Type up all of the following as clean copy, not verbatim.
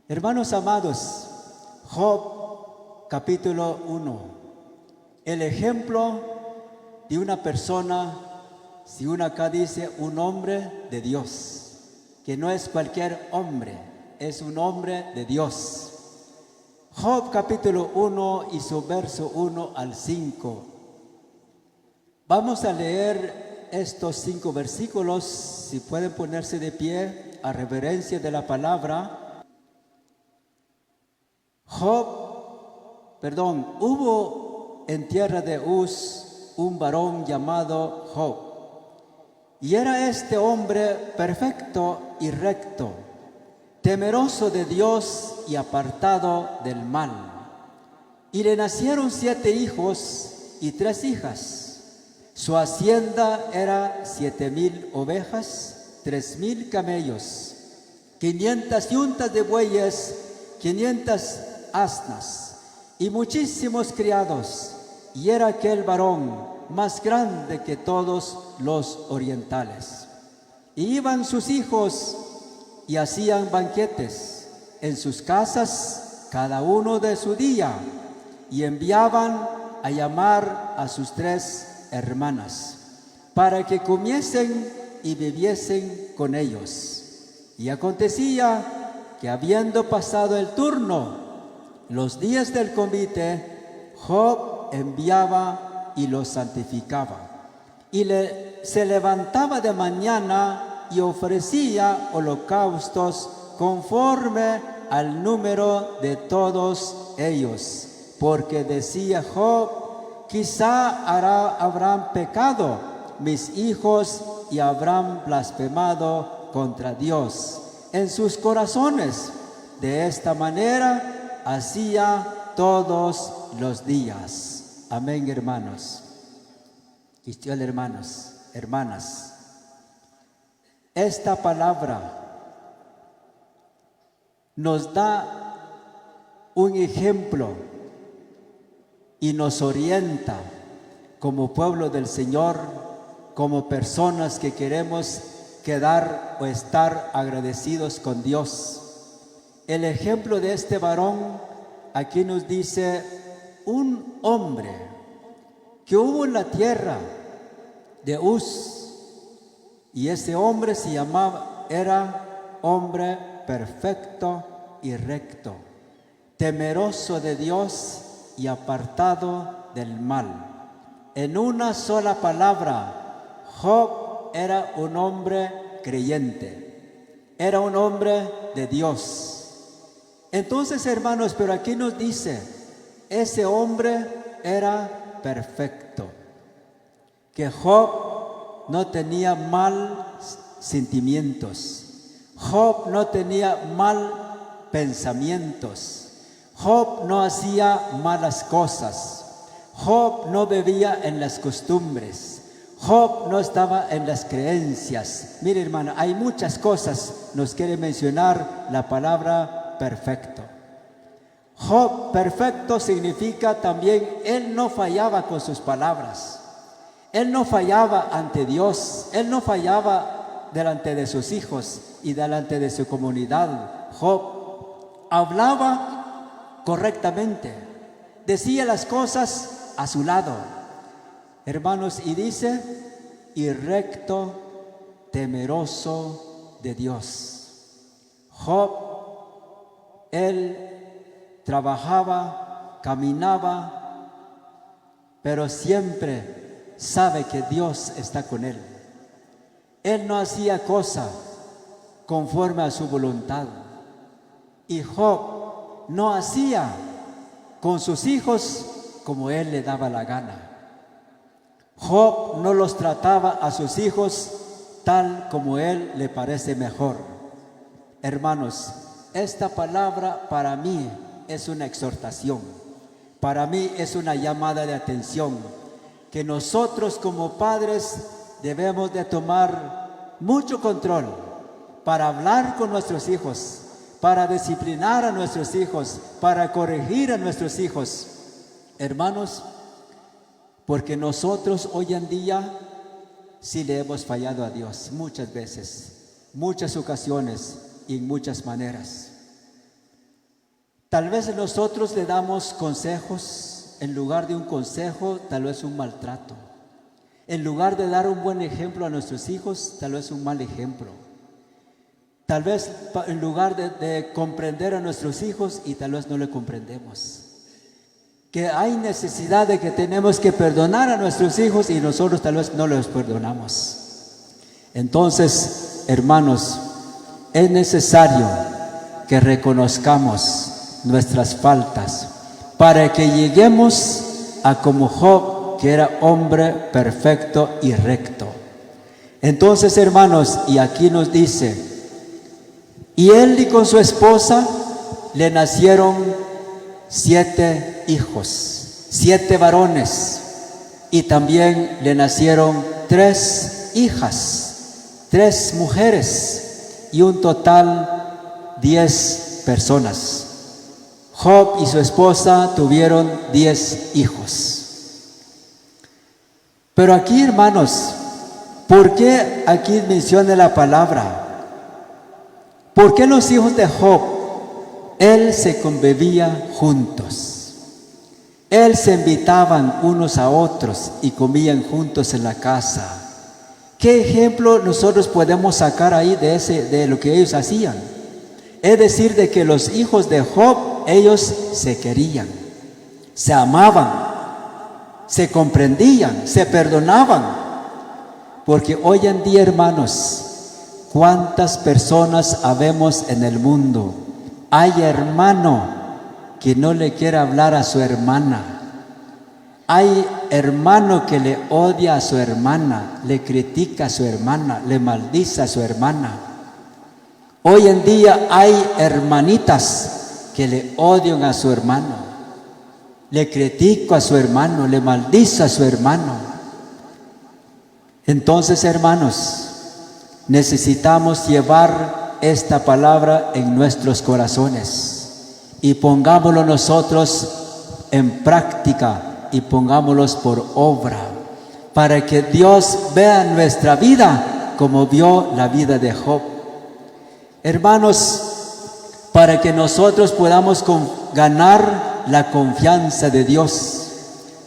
Hermanos amados, Job capítulo 1, el ejemplo de una persona, si uno acá dice un hombre de Dios, que no es cualquier hombre, es un hombre de Dios. Job capítulo 1 y su verso 1 al 5. Vamos a leer estos 5 versículos, si pueden ponerse de pie a reverencia de la palabra. Hubo en tierra de Uz un varón llamado Job, y era este hombre perfecto y recto, temeroso de Dios y apartado del mal. Y le nacieron 7 hijos y 3 hijas. Su hacienda era 7,000 ovejas, 3,000 camellos, 500 yuntas de bueyes, 500 asnas y muchísimos criados, y era aquel varón más grande que todos los orientales. Y iban sus hijos y hacían banquetes en sus casas, cada uno de su día, y enviaban a llamar a sus 3 hermanas para que comiesen y bebiesen con ellos. Y acontecía que, habiendo pasado el turno, los días del convite, Job enviaba y los santificaba, y se levantaba de mañana y ofrecía holocaustos conforme al número de todos ellos, porque decía Job: quizá habrán pecado mis hijos y habrán blasfemado contra Dios en sus corazones. De esta manera hacía todos los días. Amén, hermanos. Cristianos, hermanos, hermanas. Esta palabra nos da un ejemplo y nos orienta como pueblo del Señor, como personas que queremos quedar o estar agradecidos con Dios. El ejemplo de este varón aquí nos dice un hombre que hubo en la tierra de Uz, y ese hombre era hombre perfecto y recto, temeroso de Dios y apartado del mal. En una sola palabra, Job era un hombre creyente, era un hombre de Dios. Entonces, hermanos, pero aquí nos dice, ese hombre era perfecto, que Job no tenía mal sentimientos, Job no tenía mal pensamientos, Job no hacía malas cosas, Job no bebía en las costumbres, Job no estaba en las creencias. Mire, hermano, hay muchas cosas, nos quiere mencionar la palabra perfecto. Job perfecto significa también, él no fallaba con sus palabras, él no fallaba ante Dios, él no fallaba delante de sus hijos y delante de su comunidad. Job hablaba correctamente, decía las cosas a su lado, hermanos, y dice: y recto, temeroso de Dios. Job, él trabajaba, caminaba, pero siempre sabe que Dios está con él. Él no hacía cosa conforme a su voluntad. Y Job no hacía con sus hijos como él le daba la gana. Job no los trataba a sus hijos tal como él le parece mejor. Hermanos, esta palabra para mí es una exhortación, para mí es una llamada de atención, que nosotros como padres debemos de tomar mucho control para hablar con nuestros hijos, para disciplinar a nuestros hijos, para corregir a nuestros hijos. Hermanos, porque nosotros hoy en día sí le hemos fallado a Dios muchas veces, muchas ocasiones y en muchas maneras. Tal vez nosotros le damos consejos, en lugar de un consejo, tal vez un maltrato. En lugar de dar un buen ejemplo a nuestros hijos, tal vez un mal ejemplo. Tal vez en lugar de comprender a nuestros hijos, y tal vez no le comprendemos. Que hay necesidad de que tenemos que perdonar a nuestros hijos y nosotros tal vez no los perdonamos. Entonces, hermanos, es necesario que reconozcamos nuestras faltas para que lleguemos a como Job, que era hombre perfecto y recto. Entonces, hermanos, y aquí nos dice, y él y con su esposa le nacieron 7 hijos, 7 varones, y también le nacieron 3 hijas, 3 mujeres, y un total 10 personas. Job y su esposa tuvieron 10 hijos. Pero aquí, hermanos, ¿por qué aquí menciona la palabra? ¿Por qué los hijos de Job? Él se convivía juntos. Él se invitaban unos a otros y comían juntos en la casa. ¿Qué ejemplo nosotros podemos sacar ahí de lo que ellos hacían? Es decir, de que los hijos de Job, ellos se querían, se amaban, se comprendían, se perdonaban. Porque hoy en día, hermanos, ¿cuántas personas habemos en el mundo? Hay hermano que no le quiere hablar a su hermana. Hay hermano que le odia a su hermana, le critica a su hermana, le maldice a su hermana. Hoy en día hay hermanitas que le odian a su hermano, le critico a su hermano, le maldice a su hermano. Entonces, hermanos, necesitamos llevar esta palabra en nuestros corazones y pongámoslo nosotros en práctica y pongámoslos por obra para que Dios vea nuestra vida como vio la vida de Job. Hermanos, para que nosotros podamos ganar la confianza de Dios,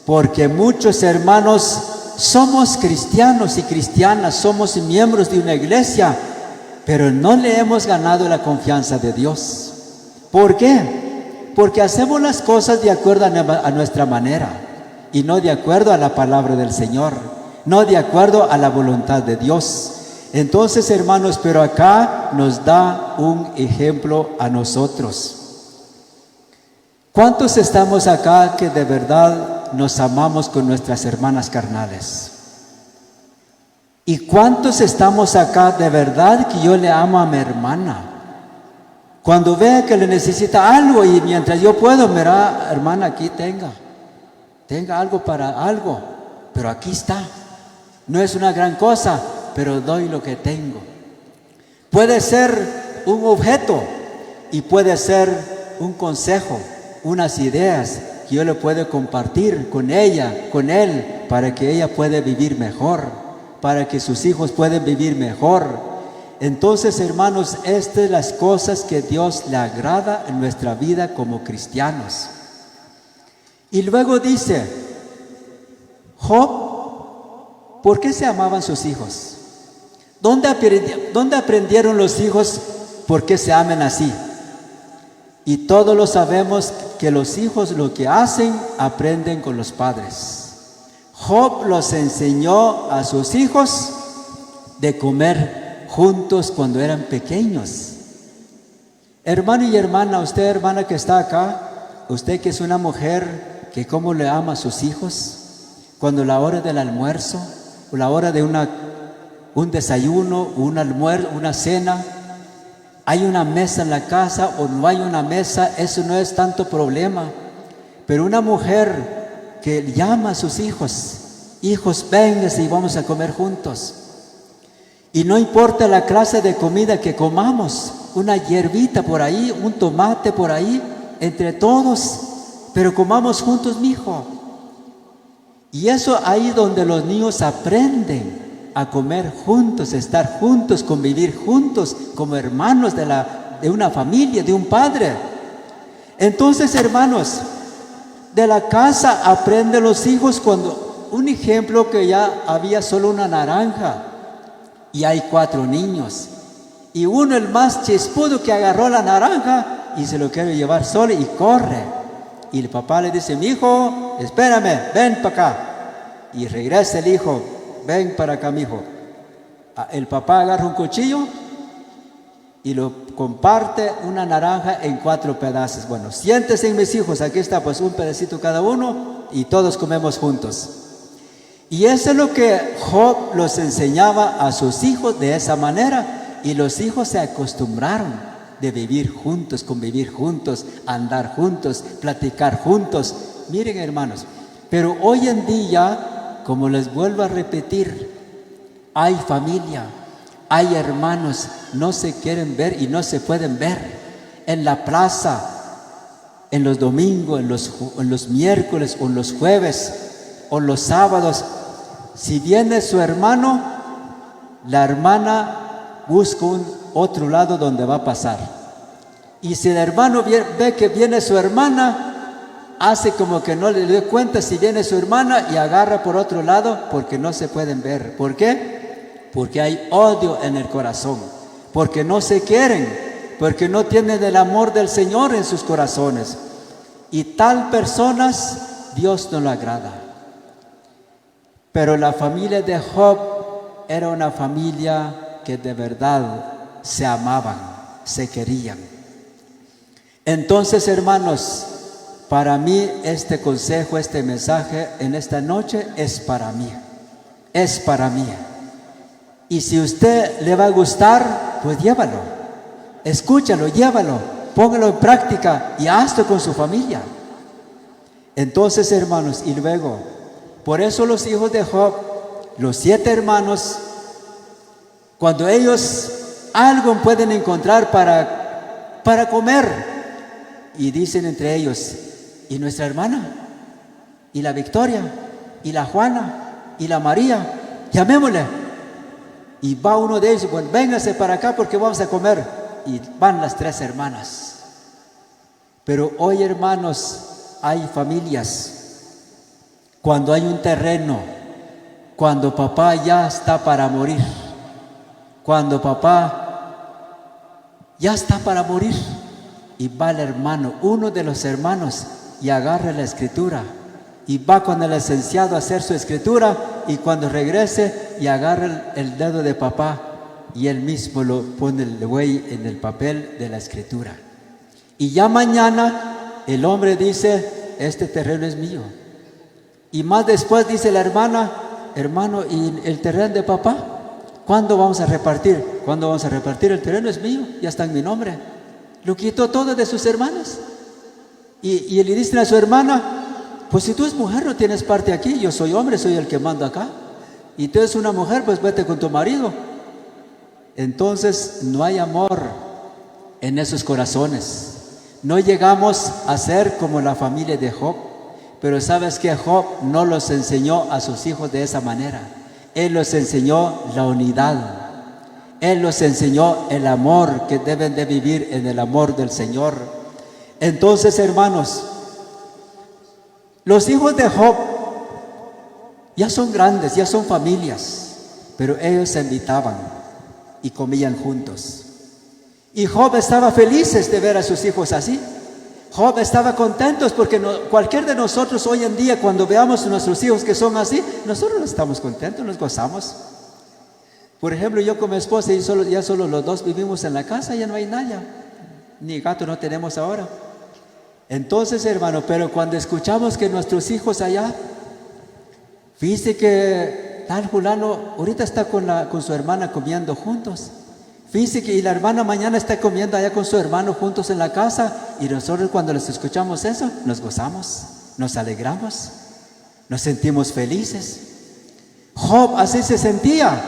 porque muchos hermanos somos cristianos y cristianas, somos miembros de una iglesia, pero no le hemos ganado la confianza de Dios. ¿Por qué? Porque hacemos las cosas de acuerdo a nuestra manera y no de acuerdo a la palabra del Señor, no de acuerdo a la voluntad de Dios. Entonces, hermanos, pero acá nos da un ejemplo a nosotros. ¿Cuántos estamos acá que de verdad nos amamos con nuestras hermanas carnales? ¿Y cuántos estamos acá de verdad que yo le amo a mi hermana? Cuando vea que le necesita algo y mientras yo puedo, mira, hermana, aquí tenga algo para algo, pero aquí está. No es una gran cosa, pero doy lo que tengo. Puede ser un objeto y puede ser un consejo, unas ideas que yo le puedo compartir con ella, con él, para que ella pueda vivir mejor, para que sus hijos puedan vivir mejor. Entonces, hermanos, estas son las cosas que Dios le agrada en nuestra vida como cristianos. Y luego dice, Job, ¿por qué se amaban sus hijos? ¿Dónde aprendieron los hijos por qué se aman así? Y todos lo sabemos que los hijos lo que hacen, aprenden con los padres. Job los enseñó a sus hijos de comer juntos cuando eran pequeños. Hermano y hermana, usted hermana que está acá, usted que es una mujer que cómo le ama a sus hijos, cuando la hora del almuerzo, o la hora de un desayuno, un almuerzo, una cena, hay una mesa en la casa o no hay una mesa, eso no es tanto problema. Pero una mujer que llama a sus hijos, hijos, vénganse y vamos a comer juntos. Y no importa la clase de comida que comamos, una hierbita por ahí, un tomate por ahí, entre todos, pero comamos juntos, mijo. Y eso ahí donde los niños aprenden a comer juntos, estar juntos, convivir juntos como hermanos de una familia, de un padre. Entonces, hermanos, de la casa aprenden los hijos cuando, un ejemplo que ya había solo una naranja y hay 4 niños. Y uno, el más chispudo, que agarró la naranja y se lo quiere llevar solo y corre. Y el papá le dice: mi hijo, espérame, ven para acá. Y regresa el hijo: ven para acá, mi hijo. El papá agarra un cuchillo y lo comparte una naranja en 4 pedazos. Bueno, siéntense, mis hijos, aquí está pues un pedacito cada uno y todos comemos juntos. Y eso es lo que Job los enseñaba a sus hijos de esa manera, y los hijos se acostumbraron de vivir juntos, convivir juntos, andar juntos, platicar juntos. Miren, hermanos, pero hoy en día, como les vuelvo a repetir, hay familia, hay hermanos, no se quieren ver y no se pueden ver en la plaza, en los domingos, en los miércoles o en los jueves o los sábados. Si viene su hermano, la hermana busca otro lado donde va a pasar. Y si el hermano ve que viene su hermana, hace como que no le dé cuenta si viene su hermana y agarra por otro lado, porque no se pueden ver. ¿Por qué? Porque hay odio en el corazón, porque no se quieren, porque no tienen el amor del Señor en sus corazones. Y tal personas Dios no le agrada. Pero la familia de Job era una familia que de verdad se amaban, se querían. Entonces, hermanos, para mí este consejo, este mensaje en esta noche es para mí. Es para mí. Y si usted le va a gustar, pues llévalo. Escúchalo, llévalo, póngalo en práctica y hazlo con su familia. Entonces, hermanos, y luego, por eso los hijos de Job, los 7 hermanos, cuando ellos algo pueden encontrar para comer, y dicen entre ellos: ¿y nuestra hermana? ¿Y la Victoria? ¿Y la Juana? ¿Y la María? Llamémosle. Y va uno de ellos: bueno, véngase para acá porque vamos a comer. Y van las 3 hermanas. Pero hoy, hermanos, hay familias, cuando hay un terreno, cuando papá ya está para morir, cuando papá ya está para morir, y va el hermano, uno de los hermanos, y agarra la escritura y va con el licenciado a hacer su escritura, y cuando regrese y agarra el dedo de papá y él mismo lo pone el güey en el papel de la escritura. Y ya mañana el hombre dice: este terreno es mío. Y más después dice la hermana: hermano, ¿y el terreno de papá? ¿Cuándo vamos a repartir? ¿Cuándo vamos a repartir? El terreno es mío, ya está en mi nombre. Lo quitó todo de sus hermanas. Y le dicen a su hermana: pues si tú eres mujer no tienes parte aquí, yo soy hombre, soy el que mando acá. Y tú eres una mujer, pues vete con tu marido. Entonces no hay amor en esos corazones. No llegamos a ser como la familia de Job. Pero sabes que Job no los enseñó a sus hijos de esa manera. Él los enseñó la unidad. Él los enseñó el amor, que deben de vivir en el amor del Señor. Entonces, hermanos, los hijos de Job ya son grandes, ya son familias, pero ellos se invitaban y comían juntos. Y Job estaba feliz de ver a sus hijos así. Job estaba contento porque cualquier de nosotros hoy en día, cuando veamos a nuestros hijos que son así, nosotros estamos contentos, nos gozamos. Por ejemplo, yo con mi esposa y ya solo los dos vivimos en la casa, ya no hay nada, ni gato no tenemos ahora. Entonces, hermano, pero cuando escuchamos que nuestros hijos allá, fíjese que tal fulano ahorita está con su hermana comiendo juntos. Fíjese que y la hermana mañana está comiendo allá con su hermano juntos en la casa, y nosotros cuando les escuchamos eso, nos gozamos, nos alegramos, nos sentimos felices. Job así se sentía,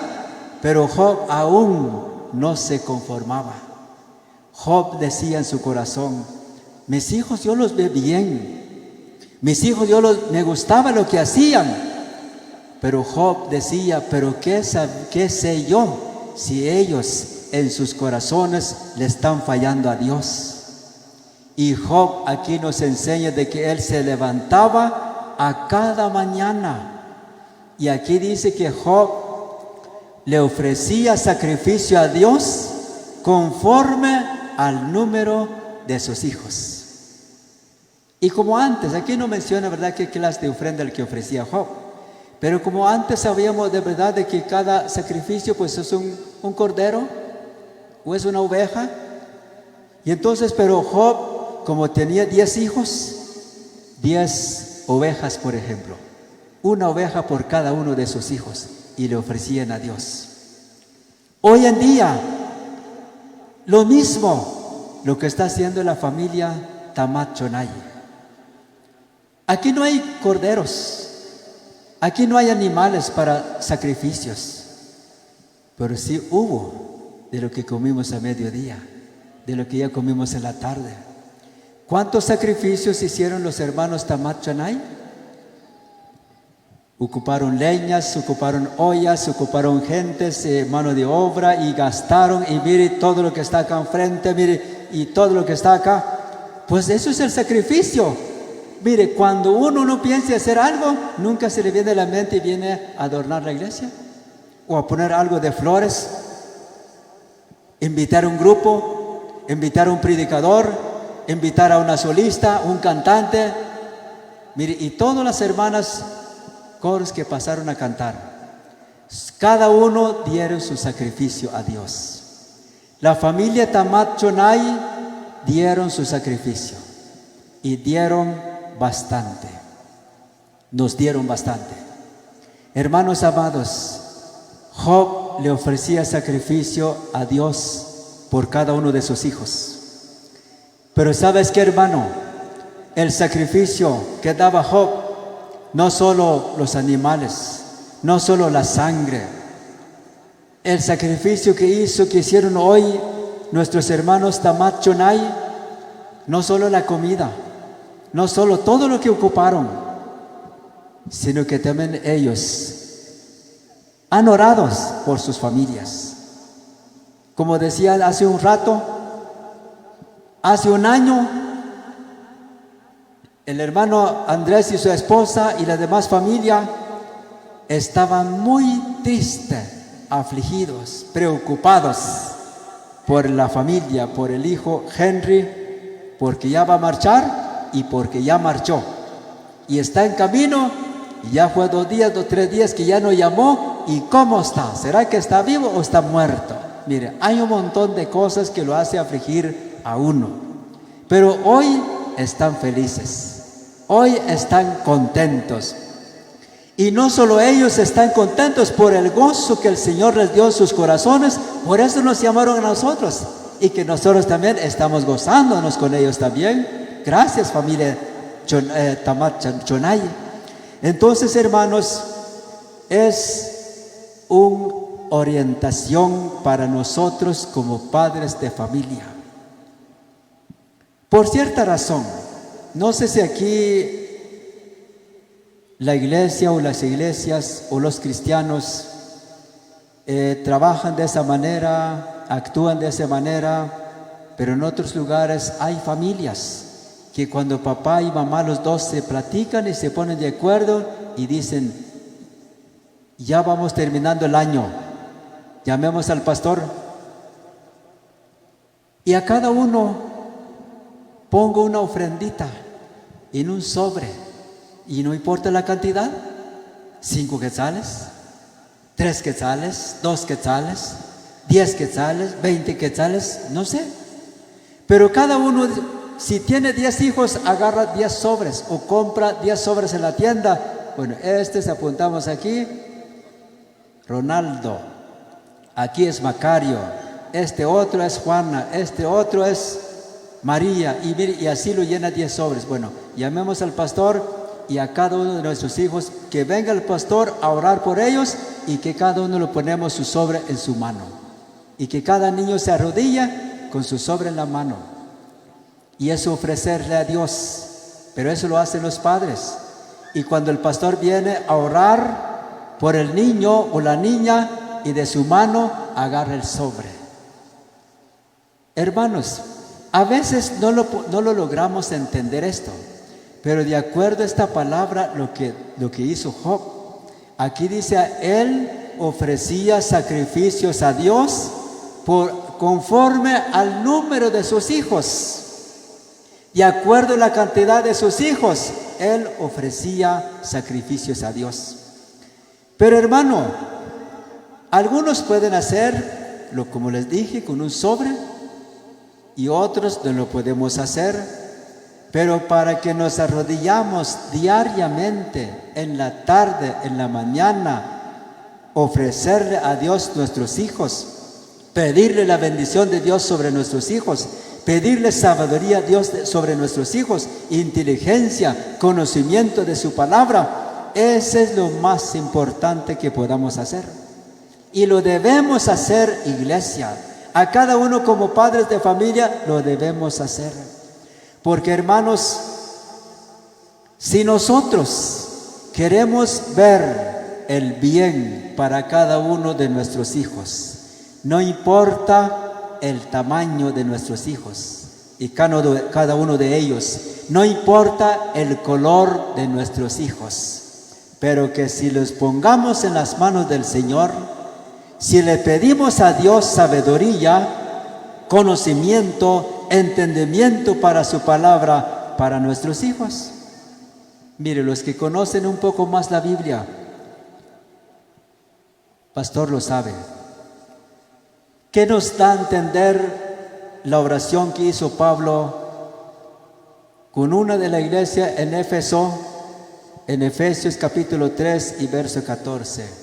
pero Job aún no se conformaba. Job decía en su corazón: mis hijos yo los ve bien, mis hijos me gustaba lo que hacían. Pero Job decía: pero ¿qué sé yo si ellos en sus corazones le están fallando a Dios? Y Job aquí nos enseña de que él se levantaba a cada mañana. Y aquí dice que Job le ofrecía sacrificio a Dios conforme al número de sus hijos. Y como antes, aquí no menciona, ¿verdad?, qué clase de ofrenda el que ofrecía Job. Pero como antes sabíamos de verdad de que cada sacrificio pues es un cordero o es una oveja. Y entonces, pero Job, como tenía 10 hijos, 10 ovejas, por ejemplo, una oveja por cada uno de sus hijos, y le ofrecían a Dios. Hoy en día, lo mismo, lo que está haciendo la familia Tamat Chonay. Aquí no hay corderos, aquí no hay animales para sacrificios, pero sí hubo de lo que comimos a mediodía, de lo que ya comimos en la tarde. ¿Cuántos sacrificios hicieron los hermanos Tamat Chonay? Ocuparon leñas, ocuparon ollas, ocuparon gentes, mano de obra, y gastaron, y mire todo lo que está acá enfrente, mire, y todo lo que está acá. Pues eso es el sacrificio. Mire, cuando uno no piensa hacer algo, nunca se le viene a la mente y viene a adornar la iglesia, o a poner algo de flores, invitar a un grupo, invitar a un predicador, invitar a una solista, un cantante. Mire, y todas las hermanas coros que pasaron a cantar, cada uno dieron su sacrificio a Dios. La familia Tamat Chonay dieron su sacrificio y dieron bastante, nos dieron bastante. Hermanos amados, Job le ofrecía sacrificio a Dios por cada uno de sus hijos. Pero ¿sabes qué, hermano? El sacrificio que daba Job, no solo los animales, no solo la sangre, el sacrificio que hicieron hoy nuestros hermanos Tamat Chonay, no solo la comida, no solo todo lo que ocuparon, sino que también ellos han orado por sus familias. Como decía hace un rato, hace un año, el hermano Andrés y su esposa y la demás familia estaban muy tristes, afligidos, preocupados por la familia, por el hijo Henry, porque ya va a marchar y porque ya marchó y está en camino, y ya fue 2 días, 3 días que ya no llamó. ¿Y cómo está? ¿Será que está vivo o está muerto? Mire, hay un montón de cosas que lo hace afligir a uno, pero hoy están felices, hoy están contentos. Y no solo ellos están contentos por el gozo que el Señor les dio en sus corazones, por eso nos llamaron a nosotros, y que nosotros también estamos gozándonos con ellos también. Gracias, familia Tamat Chonay. Entonces, hermanos, es una orientación para nosotros como padres de familia. Por cierta razón, no sé si aquí la iglesia o las iglesias o los cristianos trabajan de esa manera, actúan de esa manera, pero en otros lugares hay familias que cuando papá y mamá los dos se platican y se ponen de acuerdo y dicen, ya vamos terminando el año, llamemos al pastor y a cada uno pongo una ofrendita en un sobre, y no importa la cantidad, 5 quetzales, 3 quetzales, 2 quetzales, 10 quetzales, 20 quetzales, no sé, pero cada uno, si tiene 10 hijos, agarra 10 sobres o compra 10 sobres en la tienda. Bueno, apuntamos aquí, Ronaldo, aquí es Macario, este otro es Juana, este otro es María, y así lo llena 10 sobres. Bueno, llamemos al pastor y a cada uno de nuestros hijos, que venga el pastor a orar por ellos, y que cada uno lo ponemos su sobre en su mano, y que cada niño se arrodilla con su sobre en la mano. Y eso ofrecerle a Dios, pero eso lo hacen los padres. Y cuando el pastor viene a orar por el niño o la niña, y de su mano agarra el sobre. Hermanos, A veces no lo logramos entender esto, pero de acuerdo a esta palabra, lo que hizo Job, aquí dice, él ofrecía sacrificios a Dios conforme al número de sus hijos. De acuerdo a la cantidad de sus hijos, él ofrecía sacrificios a Dios. Pero hermano, algunos pueden hacerlo, como les dije, con un sobre, y otros no lo podemos hacer. Pero para que nos arrodillamos diariamente, en la tarde, en la mañana, ofrecerle a Dios nuestros hijos, pedirle la bendición de Dios sobre nuestros hijos, pedirle sabiduría a Dios sobre nuestros hijos, inteligencia, conocimiento de su palabra, ese es lo más importante que podamos hacer. Y lo debemos hacer, iglesia. A cada uno como padres de familia lo debemos hacer. Porque hermanos, si nosotros queremos ver el bien para cada uno de nuestros hijos, no importa el tamaño de nuestros hijos y cada uno de ellos, no importa el color de nuestros hijos, pero que si los pongamos en las manos del Señor, si le pedimos a Dios sabiduría, conocimiento, entendimiento para su palabra, para nuestros hijos. Mire, los que conocen un poco más la Biblia, pastor lo sabe. ¿Qué nos da a entender la oración que hizo Pablo con una de la iglesia en Éfeso, en Efesios capítulo 3 y verso 14?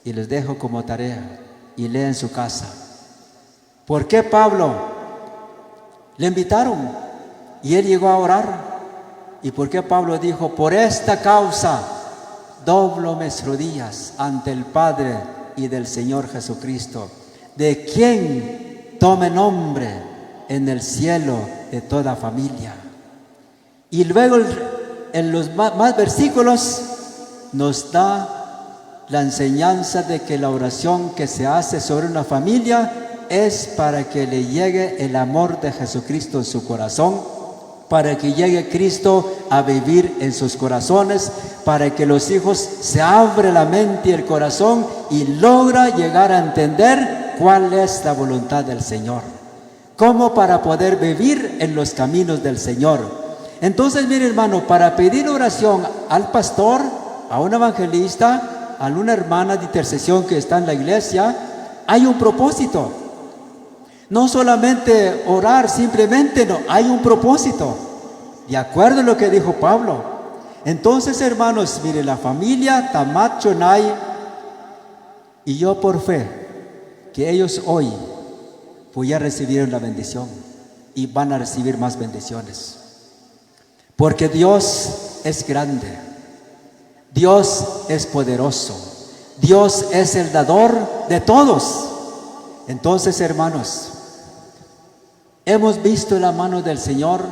Y les dejo como tarea y leen en su casa. ¿Por qué Pablo le invitaron y él llegó a orar? ¿Y por qué Pablo dijo, por esta causa doblo mis rodillas ante el Padre y del Señor Jesucristo, de quien tome nombre en el cielo de toda familia? Y luego en los más versículos nos da la enseñanza de que la oración que se hace sobre una familia es para que le llegue el amor de Jesucristo en su corazón, para que llegue Cristo a vivir en sus corazones, para que los hijos se abran la mente y el corazón y logra llegar a entender cuál es la voluntad del Señor, como para poder vivir en los caminos del Señor. Entonces, mire hermano, para pedir oración al pastor, a un evangelista, a una hermana de intercesión que está en la iglesia, hay un propósito. No solamente orar, simplemente no, hay un propósito, de acuerdo a lo que dijo Pablo. Entonces, hermanos, mire, la familia Tamat Chonai y yo por fe, que ellos hoy pues ya recibieron la bendición y van a recibir más bendiciones. Porque Dios es grande, Dios es poderoso, Dios es el dador de todos. Entonces, hermanos, hemos visto la mano del Señor.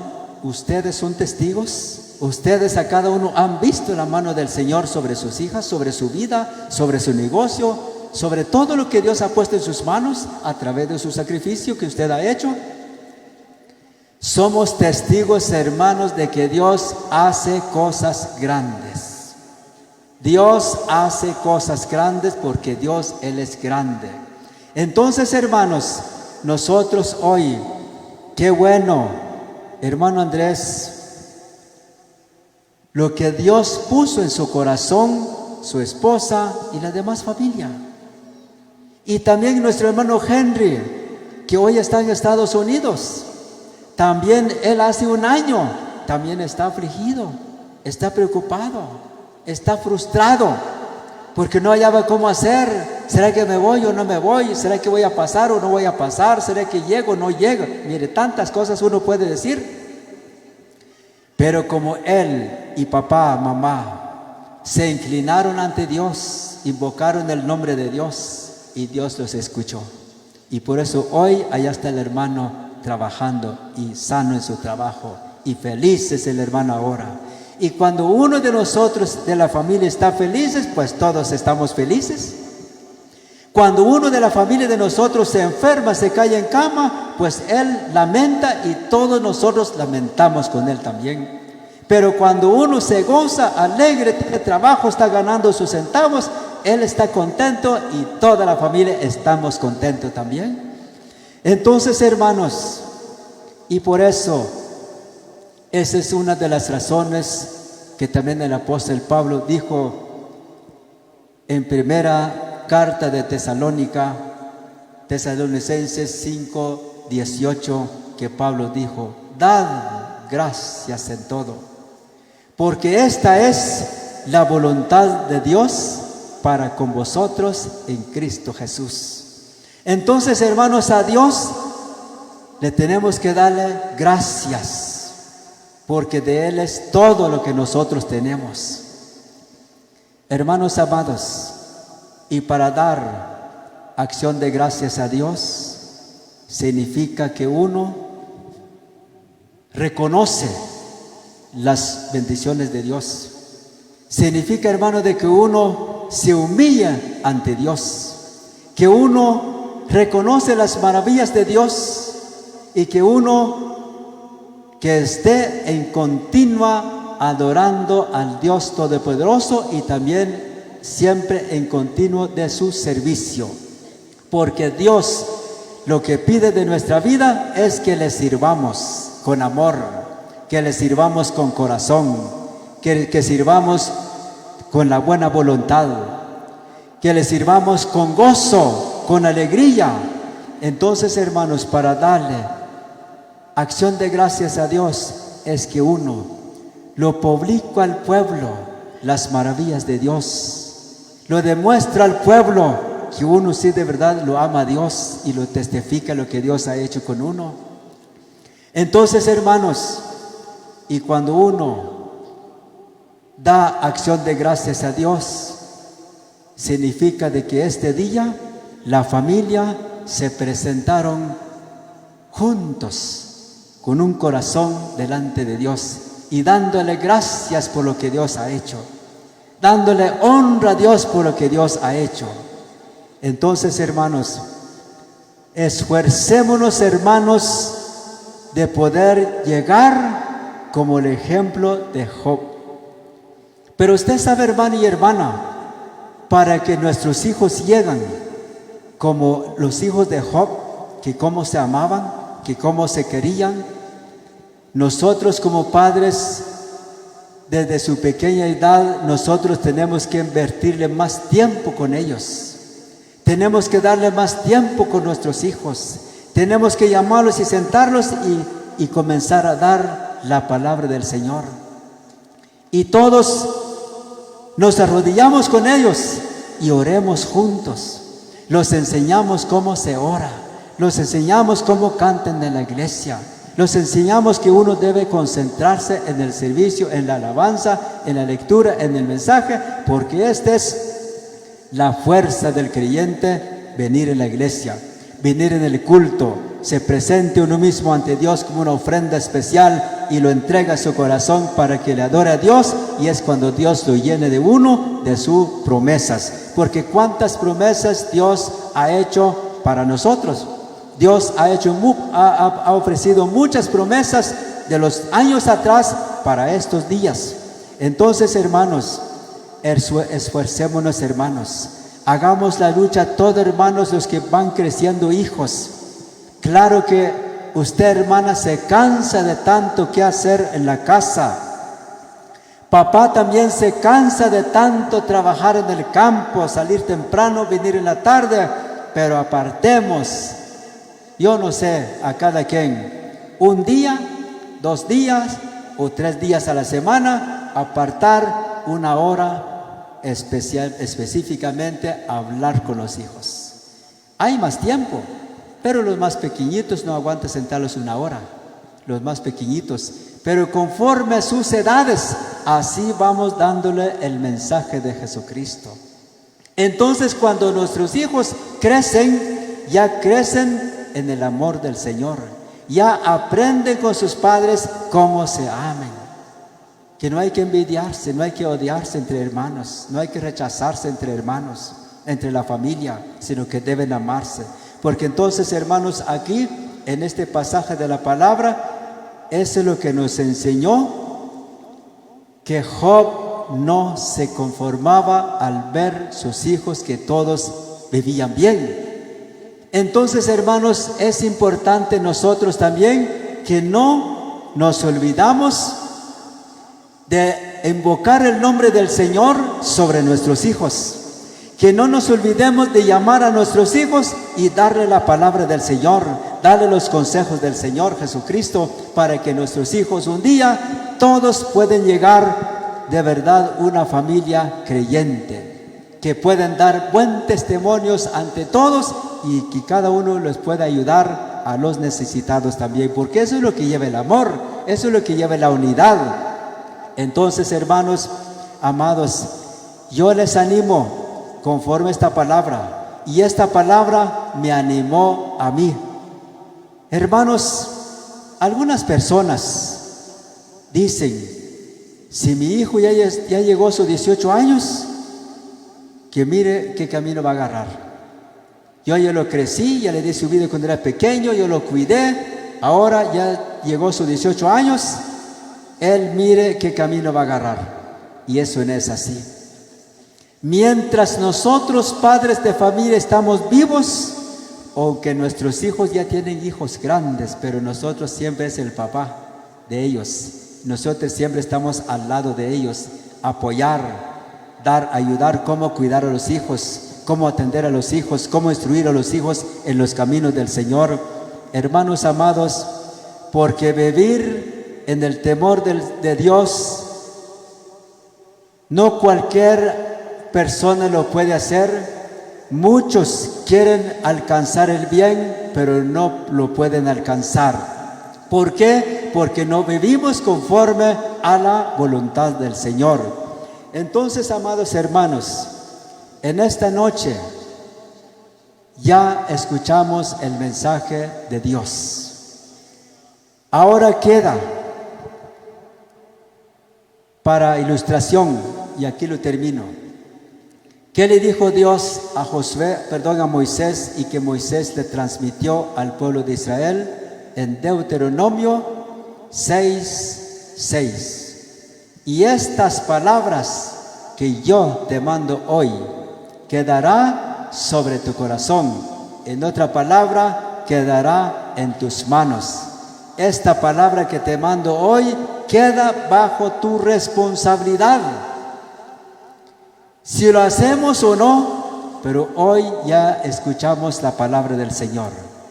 Ustedes son testigos. Ustedes a cada uno han visto la mano del Señor sobre sus hijas, sobre su vida, sobre su negocio, sobre todo lo que Dios ha puesto en sus manos a través de su sacrificio que usted ha hecho. Somos testigos, hermanos, de que Dios hace cosas grandes. Dios hace cosas grandes porque Dios, Él es grande. Entonces, hermanos, nosotros hoy, qué bueno, hermano Andrés, lo que Dios puso en su corazón, su esposa y la demás familia. Y también nuestro hermano Henry, que hoy está en Estados Unidos. También él hace un año, también está afligido, está preocupado, está frustrado, porque no hallaba cómo hacer. ¿Será que me voy o no me voy? ¿Será que voy a pasar o no voy a pasar? ¿Será que llego o no llego? Mire, tantas cosas uno puede decir. Pero como él y papá, mamá, se inclinaron ante Dios, invocaron el nombre de Dios y Dios los escuchó. Y por eso hoy allá está el hermano trabajando y sano en su trabajo, y feliz es el hermano ahora. Y cuando uno de nosotros de la familia está felices, pues todos estamos felices. Cuando uno de la familia de nosotros se enferma, se cae en cama, pues Él lamenta y todos nosotros lamentamos con Él también. Pero cuando uno se goza, alegre, tiene trabajo, está ganando sus centavos, Él está contento y toda la familia estamos contentos también. Entonces, hermanos, y por eso, esa es una de las razones que también el apóstol Pablo dijo en primera carta de Tesalonicenses 5:18, que Pablo dijo: dad gracias en todo, porque esta es la voluntad de Dios para con vosotros en Cristo Jesús. Entonces, hermanos, a Dios le tenemos que darle gracias, porque de Él es todo lo que nosotros tenemos. Hermanos amados, y para dar acción de gracias a Dios, significa que uno reconoce las bendiciones de Dios. Significa, hermano, de que uno se humilla ante Dios, que uno reconoce las maravillas de Dios y que uno que esté en continua adorando al Dios Todopoderoso y también siempre en continuo de su servicio. Porque Dios lo que pide de nuestra vida es que le sirvamos con amor, que le sirvamos con corazón, que sirvamos con la buena voluntad, que le sirvamos con gozo, con alegría. Entonces, hermanos, para darle acción de gracias a Dios es que uno lo publica al pueblo las maravillas de Dios, lo demuestra al pueblo que uno sí de verdad lo ama a Dios y lo testifica lo que Dios ha hecho con uno. Entonces, hermanos, y cuando uno da acción de gracias a Dios, significa de que este día la familia se presentaron juntos con un corazón delante de Dios y dándole gracias por lo que Dios ha hecho, dándole honra a Dios por lo que Dios ha hecho. Entonces, hermanos, esforcémonos, hermanos, de poder llegar como el ejemplo de Job. Pero usted sabe, hermano y hermana, para que nuestros hijos lleguen como los hijos de Job, que cómo se amaban, que cómo se querían, nosotros como padres, desde su pequeña edad, nosotros tenemos que invertirle más tiempo con ellos. Tenemos que darle más tiempo con nuestros hijos. Tenemos que llamarlos y sentarlos y comenzar a dar la palabra del Señor. Y todos nos arrodillamos con ellos y oremos juntos. Los enseñamos cómo se ora. Los enseñamos cómo cantan en la iglesia. Los enseñamos que uno debe concentrarse en el servicio, en la alabanza, en la lectura, en el mensaje, porque esta es la fuerza del creyente, venir en la iglesia, venir en el culto, se presente uno mismo ante Dios como una ofrenda especial y lo entrega a su corazón para que le adore a Dios, y es cuando Dios lo llene de uno de sus promesas. Porque cuántas promesas Dios ha hecho para nosotros. Dios ha ofrecido muchas promesas de los años atrás para estos días. Entonces, hermanos, esforcémonos, hermanos. Hagamos la lucha todos, hermanos, los que van creciendo hijos. Claro que usted, hermana, se cansa de tanto que hacer en la casa. Papá también se cansa de tanto trabajar en el campo, salir temprano, venir en la tarde, pero apartemos, yo no sé, a cada quien, un día, 2 días o 3 días a la semana, apartar una hora especial, específicamente a hablar con los hijos. Hay más tiempo, pero los más pequeñitos no aguantan sentarlos 1 hora, los más pequeñitos. Pero conforme a sus edades, así vamos dándole el mensaje de Jesucristo. Entonces, cuando nuestros hijos crecen, ya crecen en el amor del Señor. Ya aprenden con sus padres cómo se amen. Que no hay que envidiarse, no hay que odiarse entre hermanos, no hay que rechazarse entre hermanos, entre la familia, sino que deben amarse. Porque entonces, hermanos, aquí en este pasaje de la palabra, eso es lo que nos enseñó, que Job no se conformaba al ver sus hijos que todos vivían bien. Entonces, hermanos, es importante nosotros también que no nos olvidamos de invocar el nombre del Señor sobre nuestros hijos. Que no nos olvidemos de llamar a nuestros hijos y darle la palabra del Señor, darle los consejos del Señor Jesucristo, para que nuestros hijos un día todos pueden llegar de verdad una familia creyente, que pueden dar buen testimonios ante todos y que cada uno les pueda ayudar a los necesitados también, porque eso es lo que lleva el amor, eso es lo que lleva la unidad. Entonces, hermanos amados, yo les animo conforme esta palabra, y esta palabra me animó a mí. Hermanos, algunas personas dicen, si mi hijo ya llegó a sus 18 años, que mire qué camino va a agarrar. Yo ya lo crecí, ya le di su vida cuando era pequeño, yo lo cuidé, ahora ya llegó a sus 18 años, él mire qué camino va a agarrar. Y eso no es así. Mientras nosotros, padres de familia, estamos vivos, aunque nuestros hijos ya tienen hijos grandes, pero nosotros siempre es el papá de ellos. Nosotros siempre estamos al lado de ellos, apoyar, ayudar cómo cuidar a los hijos, cómo atender a los hijos, cómo instruir a los hijos en los caminos del Señor. Hermanos amados, porque vivir en el temor de Dios, no cualquier persona lo puede hacer. Muchos quieren alcanzar el bien, pero no lo pueden alcanzar. ¿Por qué? Porque no vivimos conforme a la voluntad del Señor. Entonces, amados hermanos, en esta noche ya escuchamos el mensaje de Dios. Ahora queda para ilustración, y aquí lo termino. ¿Qué le dijo Dios a Moisés, y que Moisés le transmitió al pueblo de Israel en Deuteronomio 6:6? Y estas palabras que yo te mando hoy quedará sobre tu corazón. En otra palabra, quedará en tus manos. Esta palabra que te mando hoy queda bajo tu responsabilidad. Si lo hacemos o no, pero hoy ya escuchamos la palabra del Señor.